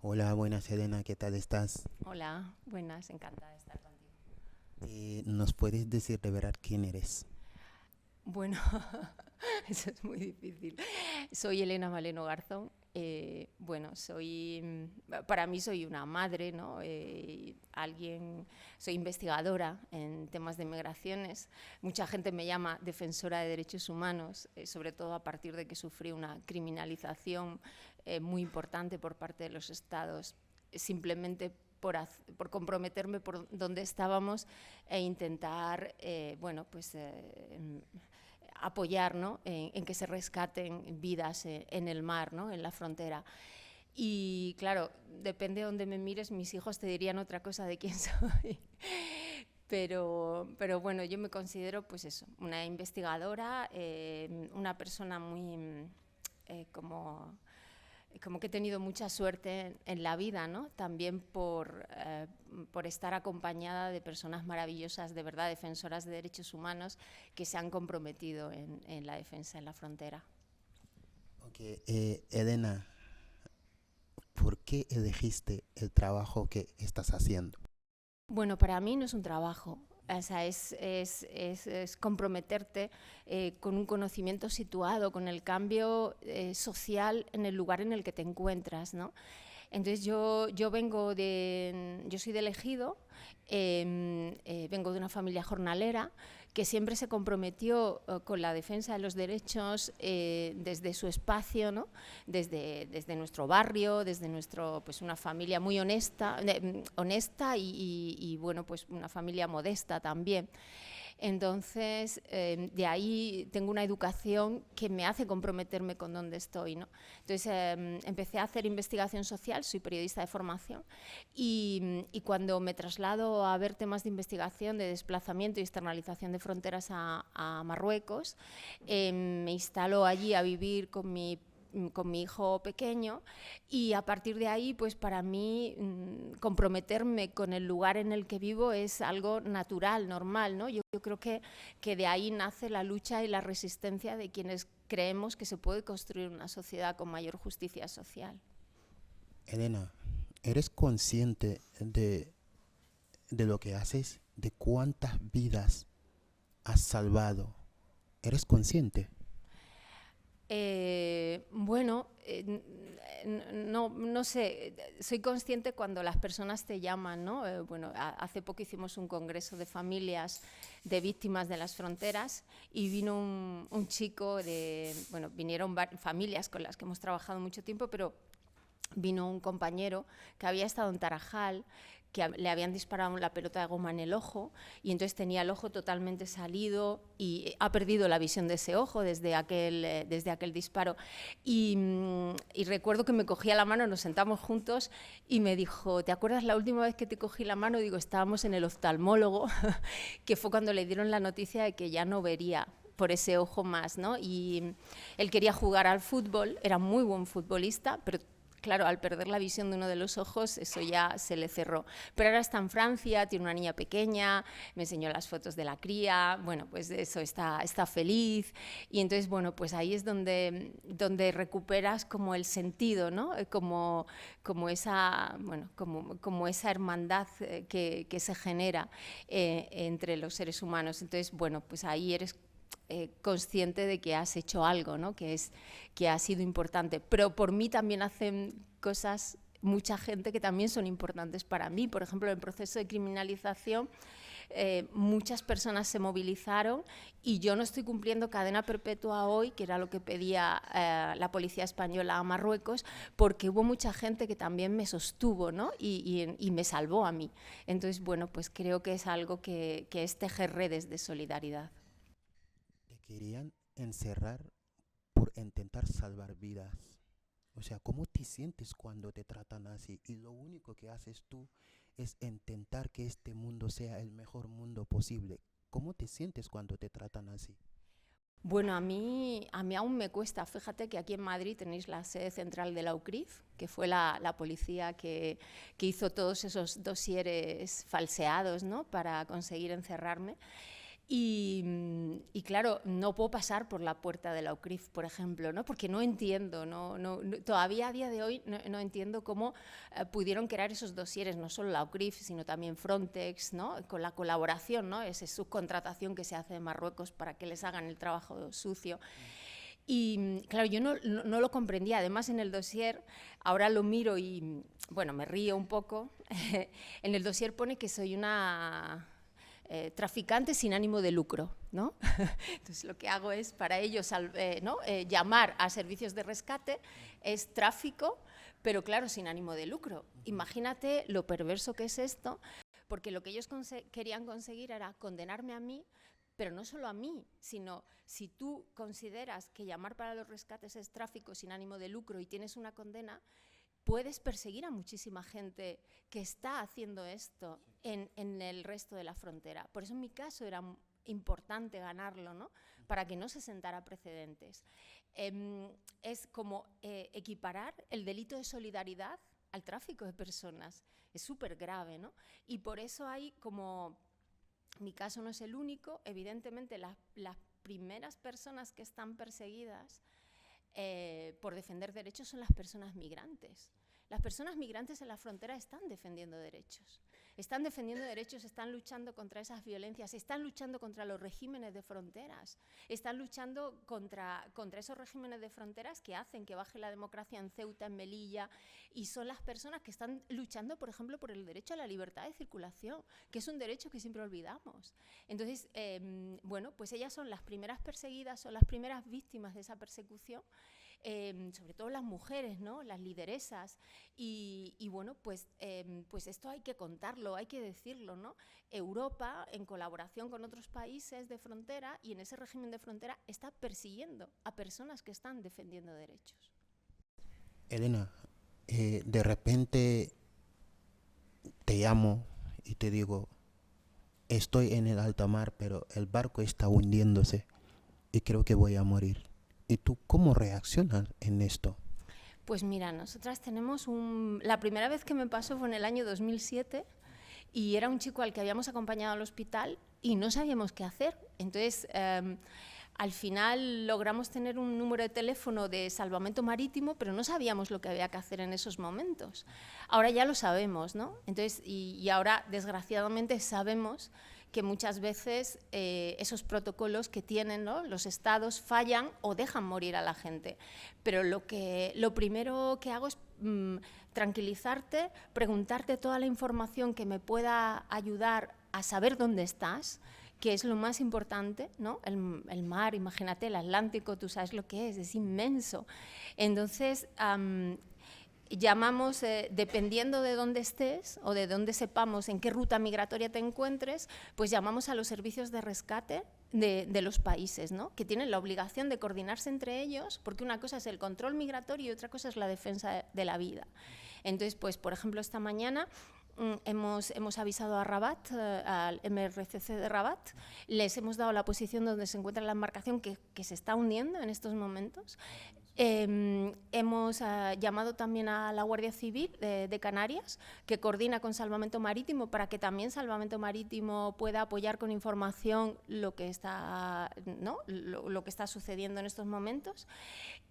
Hola, buenas Elena, ¿qué tal estás? Hola, buenas, encantada de estar contigo. ¿Nos puedes decir de verdad quién eres? Bueno, eso es muy difícil. Soy Elena Maleno Garzón. Bueno, para mí soy una madre, ¿no? Soy investigadora en temas de migraciones. Mucha gente me llama defensora de derechos humanos, sobre todo a partir de que sufrí una criminalización muy importante por parte de los estados, simplemente por comprometerme por donde estábamos e intentar, apoyar, ¿no? en que se rescaten vidas en el mar, ¿no? En la frontera. Y claro, depende de donde me mires, mis hijos te dirían otra cosa de quién soy. Pero bueno, yo me considero pues eso, una investigadora, una persona muy como que he tenido mucha suerte en la vida, ¿no? También por estar acompañada de personas maravillosas, de verdad, defensoras de derechos humanos, que se han comprometido en la defensa en la frontera. Ok, Elena, ¿por qué elegiste el trabajo que estás haciendo? Bueno, para mí no es un trabajo. O sea, es comprometerte con un conocimiento situado, con el cambio social en el lugar en el que te encuentras, ¿no? Entonces yo soy del Ejido, vengo de una familia jornalera que siempre se comprometió con la defensa de los derechos desde su espacio, ¿no? Desde nuestro barrio, desde pues una familia muy honesta y bueno, pues una familia modesta también. Entonces, de ahí tengo una educación que me hace comprometerme con donde estoy, ¿no? Entonces, empecé a hacer investigación social, soy periodista de formación, y cuando me traslado a ver temas de investigación, de desplazamiento y externalización de fronteras a Marruecos, me instalo allí a vivir con mi hijo pequeño, y a partir de ahí, pues para mí comprometerme con el lugar en el que vivo es algo natural, normal, ¿no? Yo creo que de ahí nace la lucha y la resistencia de quienes creemos que se puede construir una sociedad con mayor justicia social. Elena, ¿eres consciente de lo que haces? ¿De cuántas vidas has salvado? ¿Eres consciente? Bueno, no sé, soy consciente cuando las personas te llaman, ¿no? Bueno, hace poco hicimos un congreso de familias de víctimas de las fronteras y vino un chico bueno, vinieron familias con las que hemos trabajado mucho tiempo, pero vino un compañero que había estado en Tarajal, que le habían disparado la pelota de goma en el ojo y entonces tenía el ojo totalmente salido y ha perdido la visión de ese ojo desde aquel disparo. Y recuerdo que me cogía la mano, nos sentamos juntos y me dijo, ¿te acuerdas la última vez que te cogí la mano? Digo, estábamos en el oftalmólogo, que fue cuando le dieron la noticia de que ya no vería por ese ojo más, ¿no? Y él quería jugar al fútbol, era muy buen futbolista, pero claro, al perder la visión de uno de los ojos, eso ya se le cerró. Pero ahora está en Francia, tiene una niña pequeña, me enseñó las fotos de la cría, bueno, pues de eso está feliz. Y entonces, bueno, pues ahí es donde recuperas como el sentido, ¿no? Como esa hermandad que se genera entre los seres humanos. Entonces, bueno, pues ahí eres consciente de que has hecho algo, ¿no? Que ha sido importante. Pero por mí también hacen cosas mucha gente que también son importantes para mí. Por ejemplo, en el proceso de criminalización, muchas personas se movilizaron y yo no estoy cumpliendo cadena perpetua hoy, que era lo que pedía la policía española a Marruecos, porque hubo mucha gente que también me sostuvo, ¿no? y me salvó a mí. Entonces, bueno, pues creo que es algo que es tejer redes de solidaridad. Te querían encerrar por intentar salvar vidas. O sea, ¿cómo te sientes cuando te tratan así? Y lo único que haces tú es intentar que este mundo sea el mejor mundo posible. ¿Cómo te sientes cuando te tratan así? Bueno, a mí aún me cuesta. Fíjate que aquí en Madrid tenéis la sede central de la UCRIF, que fue la policía que hizo todos esos dosieres falseados, ¿no? Para conseguir encerrarme. Y claro, no puedo pasar por la puerta de la UCRIF, por ejemplo, ¿no? Porque no entiendo, todavía a día de hoy no entiendo cómo pudieron crear esos dosieres, no solo la UCRIF, sino también Frontex, ¿no? Con la colaboración, ¿no? Esa subcontratación que se hace de Marruecos para que les hagan el trabajo sucio. Y claro, yo no lo comprendía. Además, en el dossier, ahora lo miro y, bueno, me río un poco. En el dossier pone que soy una traficante sin ánimo de lucro, ¿no? Entonces, lo que hago es, para ellos, ¿no? Llamar a servicios de rescate es tráfico, pero claro, sin ánimo de lucro. Imagínate lo perverso que es esto, porque lo que ellos querían conseguir era condenarme a mí, pero no solo a mí, sino si tú consideras que llamar para los rescates es tráfico sin ánimo de lucro y tienes una condena, puedes perseguir a muchísima gente que está haciendo esto en el resto de la frontera. Por eso en mi caso era importante ganarlo, ¿no? Para que no se sentara precedentes. Es como equiparar el delito de solidaridad al tráfico de personas. Es súper grave, ¿no? Y por eso hay como... Mi caso no es el único, evidentemente las primeras personas que están perseguidas por defender derechos son las personas migrantes. Las personas migrantes en la frontera están defendiendo derechos. Están luchando contra esas violencias, están luchando contra los regímenes de fronteras, están luchando contra esos regímenes de fronteras que hacen que baje la democracia en Ceuta, en Melilla, y son las personas que están luchando, por ejemplo, por el derecho a la libertad de circulación, que es un derecho que siempre olvidamos. Entonces, bueno, pues ellas son las primeras perseguidas, son las primeras víctimas de esa persecución, sobre todo las mujeres, ¿no? Las lideresas, y bueno, pues esto hay que contarlo, hay que decirlo, ¿no? Europa, en colaboración con otros países de frontera y en ese régimen de frontera, está persiguiendo a personas que están defendiendo derechos. Elena, de repente te llamo y te digo, estoy en el alta mar, pero el barco está hundiéndose y creo que voy a morir. ¿Y tú cómo reaccionas en esto? Pues mira, nosotras tenemos la primera vez que me pasó fue en el año 2007 y era un chico al que habíamos acompañado al hospital y no sabíamos qué hacer. Entonces, al final logramos tener un número de teléfono de salvamento marítimo, pero no sabíamos lo que había que hacer en esos momentos. Ahora ya lo sabemos, ¿no? Entonces, y ahora, desgraciadamente, sabemos que muchas veces esos protocolos que tienen, ¿no? Los estados fallan o dejan morir a la gente. Pero lo primero que hago es tranquilizarte, preguntarte toda la información que me pueda ayudar a saber dónde estás, que es lo más importante, ¿no? El mar, imagínate, el Atlántico, tú sabes lo que es inmenso. Entonces, llamamos, dependiendo de dónde estés o de dónde sepamos en qué ruta migratoria te encuentres, pues llamamos a los servicios de rescate de los países, ¿no? Que tienen la obligación de coordinarse entre ellos, porque una cosa es el control migratorio y otra cosa es la defensa de la vida. Entonces, pues, por ejemplo, esta mañana hemos avisado a Rabat, al MRCC de Rabat, les hemos dado la posición donde se encuentra la embarcación que se está hundiendo en estos momentos. Hemos llamado también a la Guardia Civil de Canarias, que coordina con Salvamento Marítimo, para que también Salvamento Marítimo pueda apoyar con información lo que está, ¿no? lo que está sucediendo en estos momentos.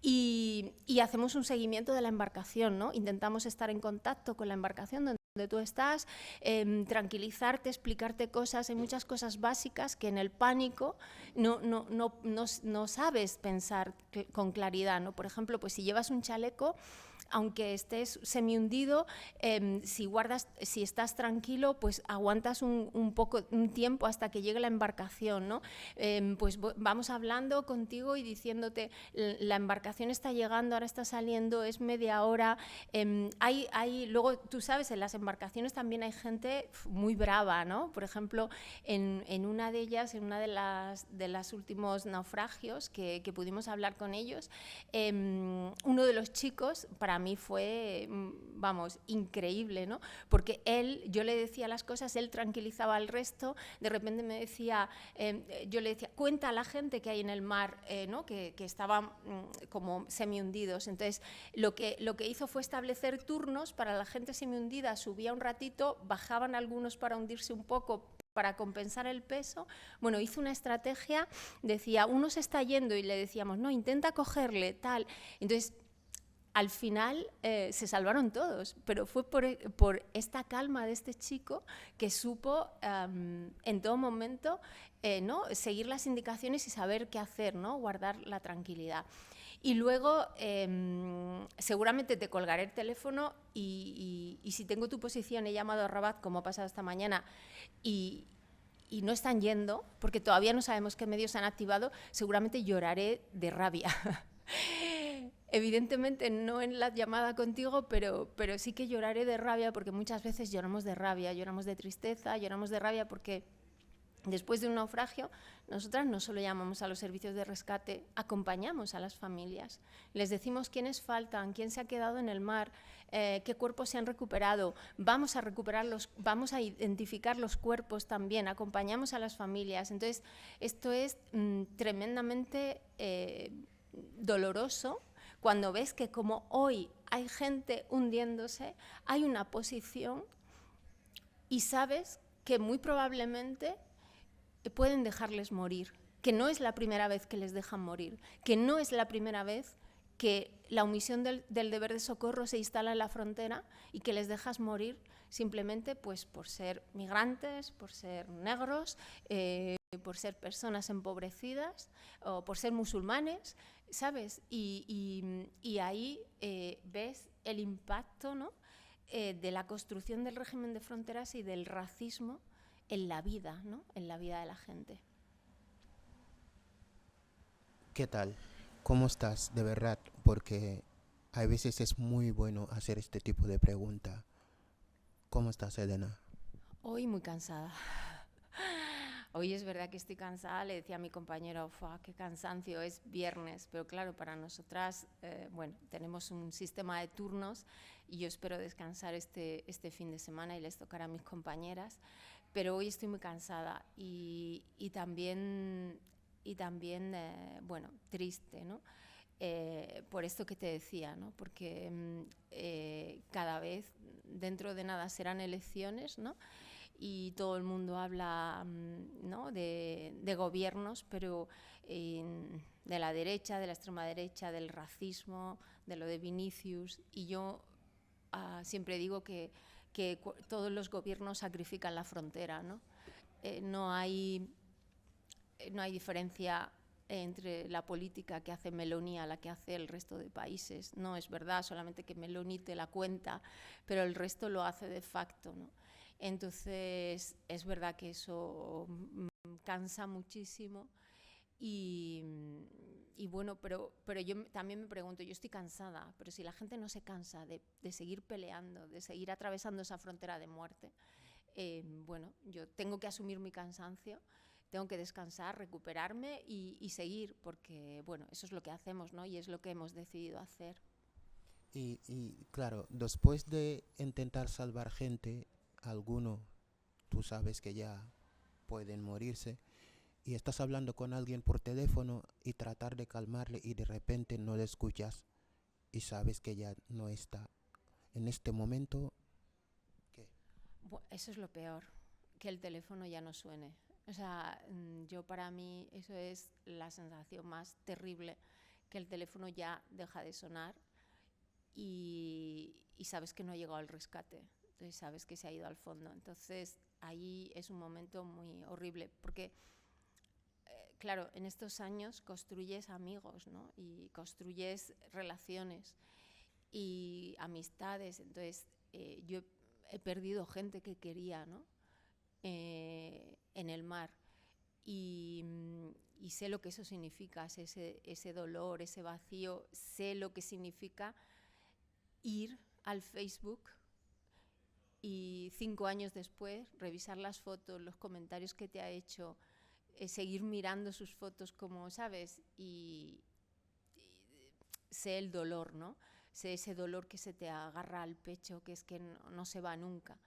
Y hacemos un seguimiento de la embarcación, ¿no? Intentamos estar en contacto con la embarcación donde tú estás, tranquilizarte, explicarte cosas. Hay muchas cosas básicas que en el pánico no sabes pensar con claridad, ¿no? Por ejemplo, pues si llevas un chaleco, aunque estés semi-hundido, si estás tranquilo, pues aguantas un tiempo hasta que llegue la embarcación, ¿no? Pues vamos hablando contigo y diciéndote, la embarcación está llegando, ahora está saliendo, es media hora. Luego, tú sabes, en las embarcaciones también hay gente muy brava, ¿no? Por ejemplo, en una de ellas, en una de los últimos naufragios que pudimos hablar con ellos, uno de los chicos, para mí fue, vamos, increíble, ¿no? Porque yo le decía las cosas, él tranquilizaba al resto, de repente me decía, yo le decía, cuenta a la gente que hay en el mar, ¿no? que estaban como semi-hundidos. Entonces, lo que hizo fue establecer turnos para la gente semi-hundida, subía un ratito, bajaban algunos para hundirse un poco, para compensar el peso, bueno, hizo una estrategia, decía, uno se está yendo y le decíamos, no, intenta cogerle, tal. Entonces, al final se salvaron todos, pero fue por esta calma de este chico que supo en todo momento ¿no? seguir las indicaciones y saber qué hacer, ¿no? Guardar la tranquilidad. Y luego seguramente te colgaré el teléfono y si tengo tu posición, he llamado a Rabat, como ha pasado esta mañana, y no están yendo, porque todavía no sabemos qué medios han activado, seguramente lloraré de rabia. Evidentemente no en la llamada contigo, pero sí que lloraré de rabia, porque muchas veces lloramos de rabia, lloramos de tristeza, lloramos de rabia porque después de un naufragio, nosotras no solo llamamos a los servicios de rescate, acompañamos a las familias. Les decimos quiénes faltan, quién se ha quedado en el mar, qué cuerpos se han recuperado. Vamos a identificar los cuerpos también, acompañamos a las familias. Entonces, esto es tremendamente doloroso cuando ves que como hoy hay gente hundiéndose, hay una posición y sabes que muy probablemente pueden dejarles morir, que no es la primera vez que les dejan morir, que no es la primera vez que la omisión del deber de socorro se instala en la frontera y que les dejas morir simplemente pues, por ser migrantes, por ser negros, por ser personas empobrecidas o por ser musulmanes, ¿sabes? Y ahí ves el impacto, ¿no? De la construcción del régimen de fronteras y del racismo en la vida, ¿no? En la vida de la gente. ¿Qué tal? ¿Cómo estás? De verdad, porque a veces es muy bueno hacer este tipo de pregunta. ¿Cómo estás, Elena? Hoy muy cansada. Hoy es verdad que estoy cansada, le decía a mi compañero, qué cansancio, es viernes, pero claro, para nosotras, bueno, tenemos un sistema de turnos y yo espero descansar este fin de semana y les tocará a mis compañeras, pero hoy estoy muy cansada y también, bueno, triste, ¿no? Por esto que te decía, ¿no? Porque cada vez, dentro de nada, serán elecciones, ¿no? Y todo el mundo habla, ¿no? de gobiernos, pero de la derecha, de la extrema derecha, del racismo, de lo de Vinicius, y yo siempre digo que todos los gobiernos sacrifican la frontera, ¿no? No hay diferencia entre la política que hace Meloni a la que hace el resto de países. No es verdad, solamente que Meloni te la cuenta, pero el resto lo hace de facto, ¿no? Entonces, es verdad que eso cansa muchísimo y bueno, pero yo también me pregunto, yo estoy cansada, pero si la gente no se cansa de seguir peleando, de seguir atravesando esa frontera de muerte, bueno, yo tengo que asumir mi cansancio, tengo que descansar, recuperarme y seguir, porque bueno, eso es lo que hacemos, ¿no? Y es lo que hemos decidido hacer. Y claro, después de intentar salvar gente, algunos, tú sabes que ya pueden morirse, y estás hablando con alguien por teléfono y tratar de calmarle y de repente no le escuchas y sabes que ya no está. En este momento, ¿qué? Eso es lo peor, que el teléfono ya no suene. O sea, yo para mí eso es la sensación más terrible, que el teléfono ya deja de sonar y sabes que no ha llegado al rescate, entonces sabes que se ha ido al fondo. Entonces ahí es un momento muy horrible, porque claro, en estos años construyes amigos, ¿no? Y construyes relaciones y amistades. Entonces yo he perdido gente que quería, ¿no? En el mar y sé lo que eso significa, ese dolor, ese vacío, sé lo que significa ir al Facebook y 5 años después revisar las fotos, los comentarios que te ha hecho, seguir mirando sus fotos como, ¿sabes? Y sé el dolor, ¿no? Sé ese dolor que se te agarra al pecho, que es que no se va nunca.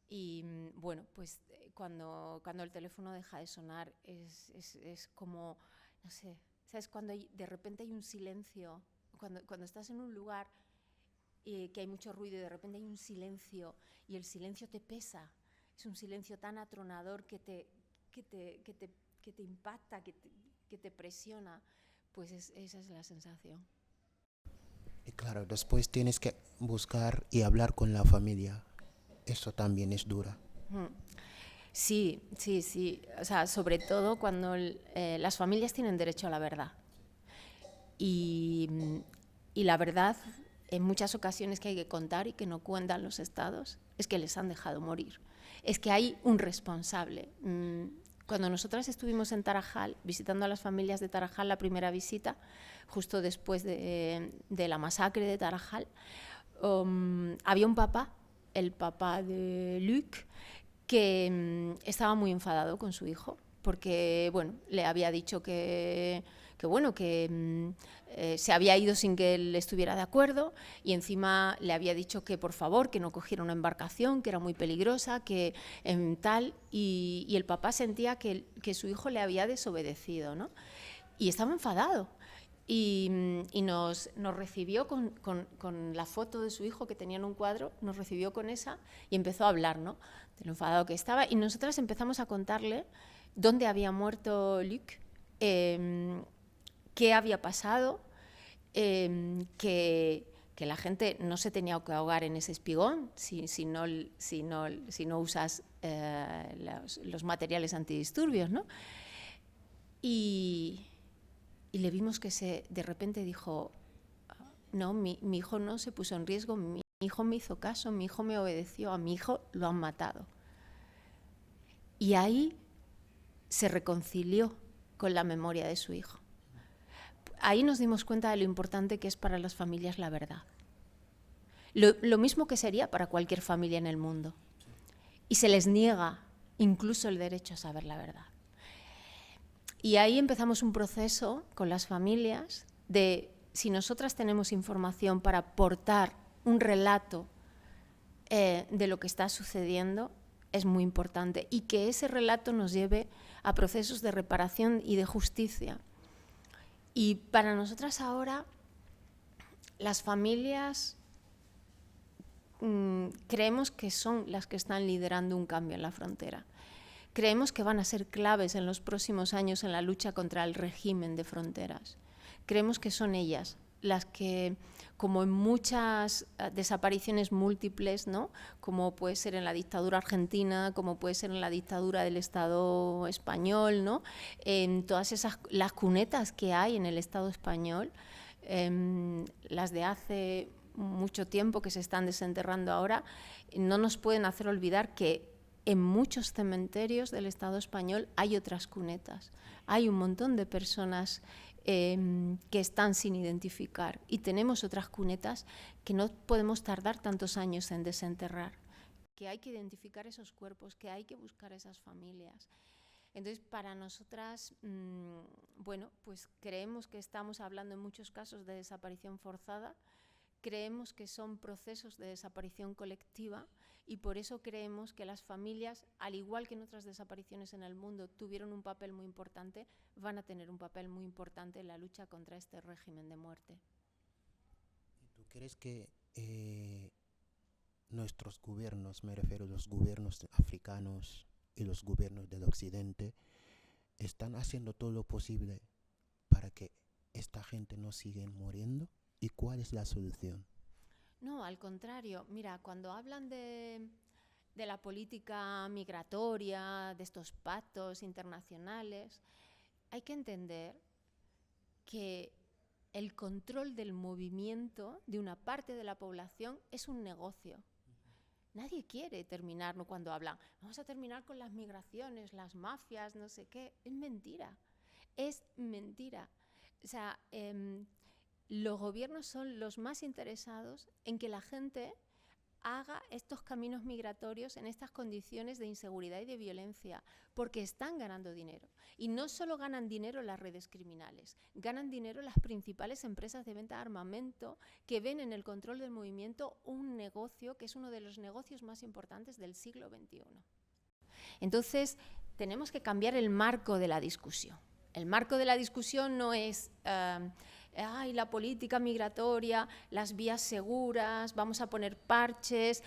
Y bueno, pues cuando el teléfono deja de sonar es como, no sé, ¿sabes? Cuando de repente hay un silencio, cuando estás en un lugar que hay mucho ruido y de repente hay un silencio y el silencio te pesa es un silencio tan atronador que te impacta, que te presiona, pues esa es la sensación. Y claro, después tienes que buscar y hablar con la familia. Eso también es dura. Sí, sí, sí. O sea, sobre todo cuando las familias tienen derecho a la verdad. Y la verdad, en muchas ocasiones que hay que contar y que no cuentan los estados, es que les han dejado morir. Es que hay un responsable. Cuando nosotras estuvimos en Tarajal, visitando a las familias de Tarajal, la primera visita, justo después de la masacre de Tarajal, había un papá, el papá de Luc, que estaba muy enfadado con su hijo, porque bueno, le había dicho que se había ido sin que él estuviera de acuerdo, y encima le había dicho que por favor que no cogiera una embarcación, que era muy peligrosa, que tal, y el papá sentía que su hijo le había desobedecido, ¿no? Y estaba enfadado. Y nos recibió con la foto de su hijo que tenía en un cuadro, nos recibió con esa y empezó a hablar, ¿no?, de lo enfadado que estaba. Y nosotras empezamos a contarle dónde había muerto Luc, qué había pasado, que la gente no se tenía que ahogar en ese espigón si no usas los materiales antidisturbios, ¿no? Y le vimos que de repente dijo, no, mi hijo no se puso en riesgo, mi hijo me hizo caso, mi hijo me obedeció, a mi hijo lo han matado. Y ahí se reconcilió con la memoria de su hijo. Ahí nos dimos cuenta de lo importante que es para las familias la verdad. Lo mismo que sería para cualquier familia en el mundo. Y se les niega incluso el derecho a saber la verdad. Y ahí empezamos un proceso con las familias de, si nosotras tenemos información para aportar un relato de lo que está sucediendo, es muy importante. Y que ese relato nos lleve a procesos de reparación y de justicia. Y para nosotras ahora, las familias creemos que son las que están liderando un cambio en la frontera. Creemos que van a ser claves en los próximos años en la lucha contra el régimen de fronteras. Creemos que son ellas las que, como en muchas desapariciones múltiples, ¿no?, como puede ser en la dictadura argentina, como puede ser en la dictadura del Estado español, ¿no?, en todas las cunetas que hay en el Estado español, las de hace mucho tiempo que se están desenterrando ahora, no nos pueden hacer olvidar que en muchos cementerios del Estado español hay otras cunetas. Hay un montón de personas que están sin identificar, y tenemos otras cunetas que no podemos tardar tantos años en desenterrar, que hay que identificar esos cuerpos, que hay que buscar esas familias. Entonces, para nosotras, bueno, pues creemos que estamos hablando en muchos casos de desaparición forzada, creemos que son procesos de desaparición colectiva, y por eso creemos que las familias, al igual que en otras desapariciones en el mundo tuvieron un papel muy importante, van a tener un papel muy importante en la lucha contra este régimen de muerte. ¿Tú crees que nuestros gobiernos, me refiero a los gobiernos africanos y los gobiernos del occidente, están haciendo todo lo posible para que esta gente no siga muriendo? ¿Y cuál es la solución? No, al contrario. Mira, cuando hablan de la política migratoria, de estos pactos internacionales, hay que entender que el control del movimiento de una parte de la población es un negocio. Nadie quiere terminar, ¿no?, cuando hablan, vamos a terminar con las migraciones, las mafias, no sé qué. Es mentira. Es mentira. O sea, los gobiernos son los más interesados en que la gente haga estos caminos migratorios en estas condiciones de inseguridad y de violencia, porque están ganando dinero. Y no solo ganan dinero las redes criminales, ganan dinero las principales empresas de venta de armamento, que ven en el control del movimiento un negocio que es uno de los negocios más importantes del siglo XXI. Entonces, tenemos que cambiar el marco de la discusión. El marco de la discusión no es la política migratoria, las vías seguras, vamos a poner parches,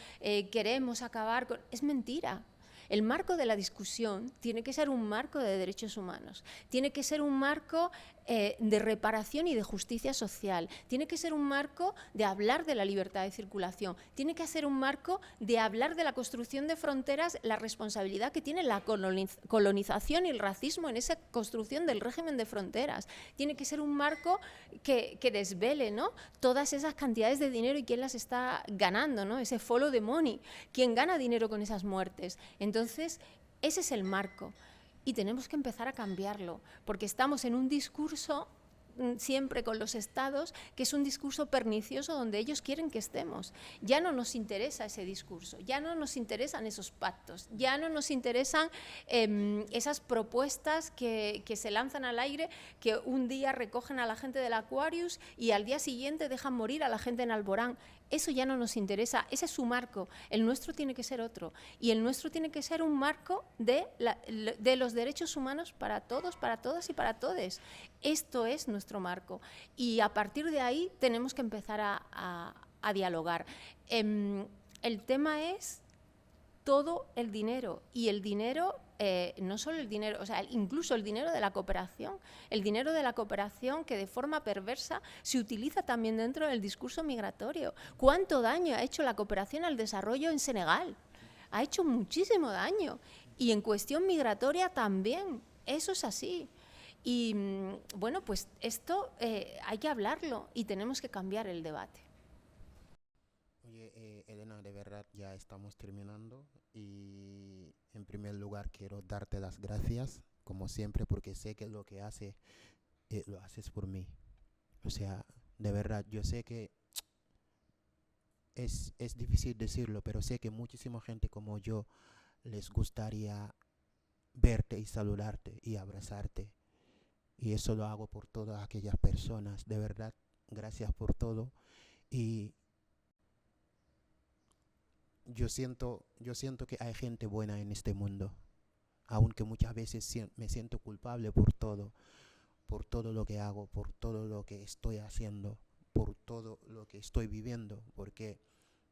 queremos acabar con... Es mentira. El marco de la discusión tiene que ser un marco de derechos humanos, tiene que ser un marco de reparación y de justicia social, tiene que ser un marco de hablar de la libertad de circulación, tiene que ser un marco de hablar de la construcción de fronteras, la responsabilidad que tiene la colonización y el racismo en esa construcción del régimen de fronteras, tiene que ser un marco que desvele, ¿no?, todas esas cantidades de dinero y quién las está ganando, ¿no?, ese follow the money, quién gana dinero con esas muertes. Entonces, ese es el marco. Y tenemos que empezar a cambiarlo, porque estamos en un discurso siempre con los estados, que es un discurso pernicioso donde ellos quieren que estemos. Ya no nos interesa ese discurso, ya no nos interesan esos pactos, ya no nos interesan esas propuestas que se lanzan al aire, que un día recogen a la gente del Aquarius y al día siguiente dejan morir a la gente en Alborán. Eso ya no nos interesa, ese es su marco. El nuestro tiene que ser otro, y el nuestro tiene que ser un marco de los derechos humanos para todos, para todas y para todes. Esto es nuestro marco, y a partir de ahí tenemos que empezar a dialogar. El tema es todo el dinero, y el dinero, no solo el dinero, o sea, incluso el dinero de la cooperación que de forma perversa se utiliza también dentro del discurso migratorio. ¿Cuánto daño ha hecho la cooperación al desarrollo en Senegal? Ha hecho muchísimo daño, y en cuestión migratoria también, eso es así. Y bueno, pues esto hay que hablarlo y tenemos que cambiar el debate. Oye, Elena, de verdad ya estamos terminando y en primer lugar quiero darte las gracias, como siempre, porque sé que lo que lo haces por mí. O sea, de verdad, yo sé que es difícil decirlo, pero sé que muchísima gente como yo les gustaría verte y saludarte y abrazarte. Y eso lo hago por todas aquellas personas. De verdad, gracias por todo. Y yo siento que hay gente buena en este mundo, aunque muchas veces me siento culpable por todo lo que hago, por todo lo que estoy haciendo, por todo lo que estoy viviendo, porque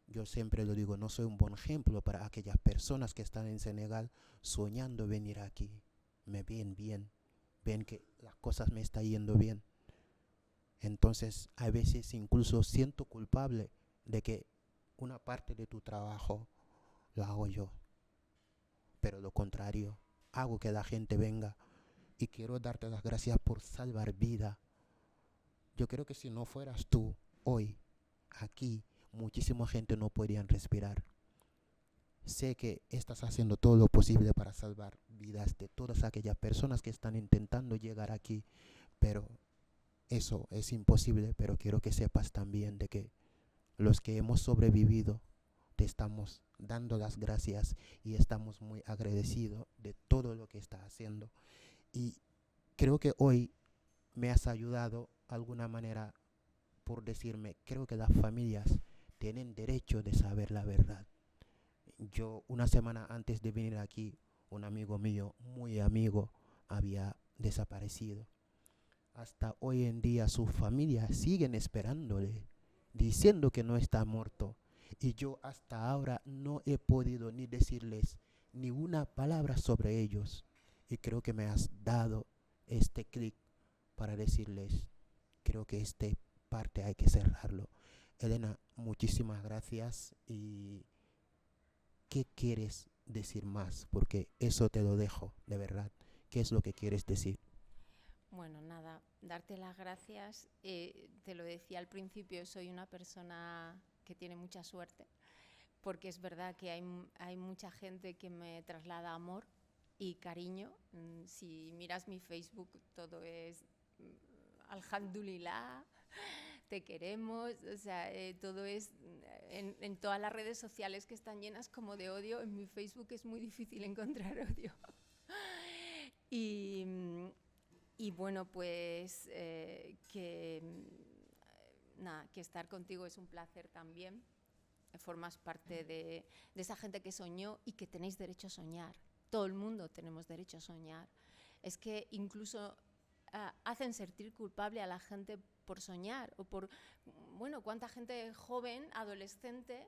yo siempre lo digo, no soy un buen ejemplo para aquellas personas que están en Senegal soñando venir aquí. Me ven bien, ven que las cosas me están yendo bien. Entonces, a veces incluso siento culpable de que una parte de tu trabajo lo hago yo, pero lo contrario, hago que la gente venga, y quiero darte las gracias por salvar vida. Yo creo que si no fueras tú hoy aquí, muchísima gente no podrían respirar. Sé que estás haciendo todo lo posible para salvar vidas de todas aquellas personas que están intentando llegar aquí, pero eso es imposible. Pero quiero que sepas también de que los que hemos sobrevivido te estamos dando las gracias y estamos muy agradecidos de todo lo que estás haciendo. Y creo que hoy me has ayudado de alguna manera por decirme, creo que las familias tienen derecho de saber la verdad. Yo, una semana antes de venir aquí, un amigo mío, muy amigo, había desaparecido. Hasta hoy en día sus familias siguen esperándole, diciendo que no está muerto. Y yo hasta ahora no he podido ni decirles ni una palabra sobre ellos. Y creo que me has dado este clic para decirles, creo que este parte hay que cerrarlo. Elena, muchísimas gracias. ¿Y qué quieres decir más? Porque eso te lo dejo, de verdad. ¿Qué es lo que quieres decir? Bueno, nada, darte las gracias. Te lo decía al principio, soy una persona que tiene mucha suerte, porque es verdad que hay mucha gente que me traslada amor y cariño. Si miras mi Facebook, todo es alhamdulillah, te queremos, o sea, todo es en todas las redes sociales que están llenas como de odio. En mi Facebook es muy difícil encontrar odio. Y bueno, pues nada, que estar contigo es un placer también. Formas parte de esa gente que soñó y que tenéis derecho a soñar. Todo el mundo tenemos derecho a soñar. Es que incluso hacen sentir culpable a la gente por soñar, o por, bueno, cuánta gente joven, adolescente,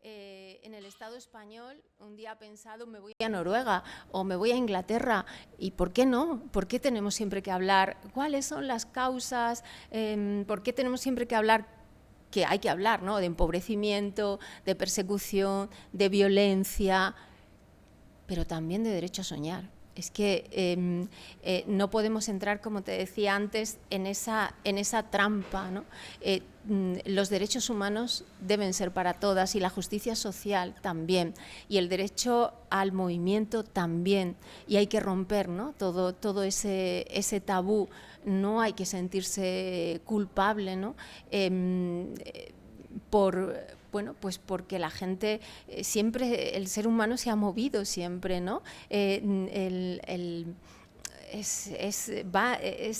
en el Estado español un día ha pensado me voy a Noruega o me voy a Inglaterra. ¿Y por qué no? ¿Por qué tenemos siempre que hablar cuáles son las causas? ¿Por qué tenemos siempre que hablar que hay que hablar, ¿no? De empobrecimiento, de persecución, de violencia, pero también de derecho a soñar? Es que no podemos entrar, como te decía antes, en esa trampa, ¿no? Los derechos humanos deben ser para todas y la justicia social también, y el derecho al movimiento también, y hay que romper, ¿no? todo ese tabú. No hay que sentirse culpable, ¿no? Bueno, pues porque la gente siempre, el ser humano se ha movido siempre, ¿no? Es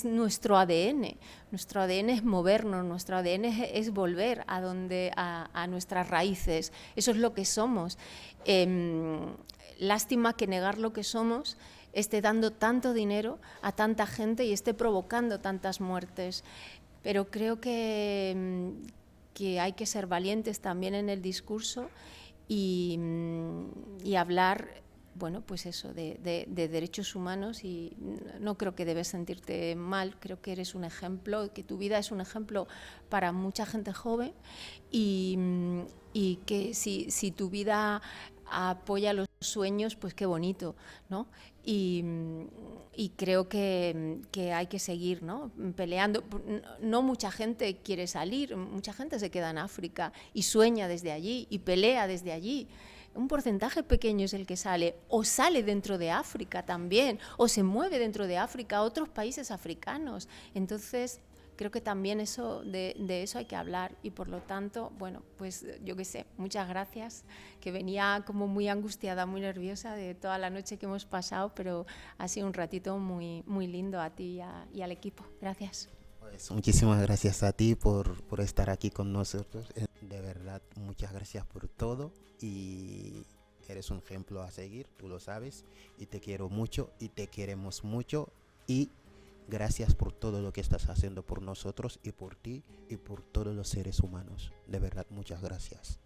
nuestro ADN. Nuestro ADN es movernos, nuestro ADN es volver a nuestras raíces. Eso es lo que somos. Lástima que negar lo que somos esté dando tanto dinero a tanta gente y esté provocando tantas muertes. Pero creo que hay que ser valientes también en el discurso y hablar, bueno, pues eso, de derechos humanos, y no creo que debes sentirte mal. Creo que eres un ejemplo, que tu vida es un ejemplo para mucha gente joven, y que si tu vida apoya los sueños, pues qué bonito, ¿no? Y creo que hay que seguir, ¿no? Peleando. No mucha gente quiere salir, mucha gente se queda en África y sueña desde allí y pelea desde allí. Un porcentaje pequeño es el que sale, o sale dentro de África también, o se mueve dentro de África a otros países africanos. Entonces, creo que también de eso hay que hablar, y por lo tanto, bueno, pues yo qué sé, muchas gracias, que venía como muy angustiada, muy nerviosa de toda la noche que hemos pasado, pero ha sido un ratito muy, muy lindo, a ti y al equipo. Gracias. Pues muchísimas gracias a ti por estar aquí con nosotros. De verdad, muchas gracias por todo, y eres un ejemplo a seguir, tú lo sabes, y te quiero mucho y te queremos mucho, y gracias por todo lo que estás haciendo por nosotros y por ti y por todos los seres humanos. De verdad, muchas gracias.